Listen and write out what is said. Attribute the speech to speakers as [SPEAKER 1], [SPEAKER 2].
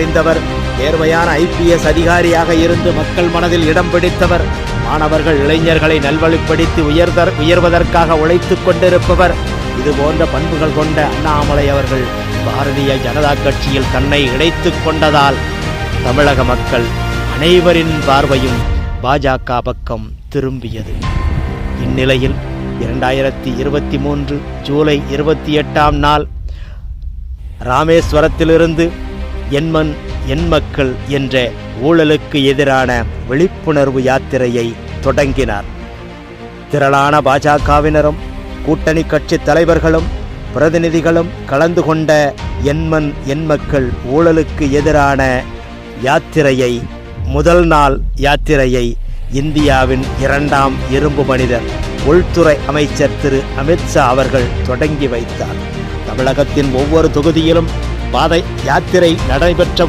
[SPEAKER 1] அறிந்தவர், நேர்மையான IPS அதிகாரியாக இருந்து மக்கள் மனதில் இடம் பிடித்தவர், மாணவர்கள் இளைஞர்களை நல்வழிப்படுத்தி உயர்வதற்காக உழைத்துக் கொண்டிருப்பவர். இது போன்ற பண்புகள் கொண்ட அண்ணாமலை அவர்கள் பாரதிய ஜனதா கட்சியில் தன்னை இணைத்துக் கொண்டதால் தமிழக மக்கள் அனைவரின் பார்வையும் பாஜக பக்கம் திரும்பியது. இந்நிலையில் 2023 ஜூலை 28ஆம் நாள் ராமேஸ்வரத்திலிருந்து எண்மண் எண் மக்கள் என்ற ஊழலுக்கு எதிரான விழிப்புணர்வு யாத்திரையை தொடங்கினார். திரளான பாஜகவினரும் கூட்டணி கட்சி தலைவர்களும் பிரதிநிதிகளும் கலந்து கொண்ட எண்மண் எண் மக்கள் ஊழலுக்கு எதிரான யாத்திரையை, முதல் நாள் யாத்திரையை இந்தியாவின் 2ஆம் இரும்பு மனிதர் உள்துறை அமைச்சர் திரு அமித்ஷா அவர்கள் தொடங்கி வைத்தார். தமிழகத்தின் ஒவ்வொரு தொகுதியிலும் பாத யாத்திரை நடைபெற்ற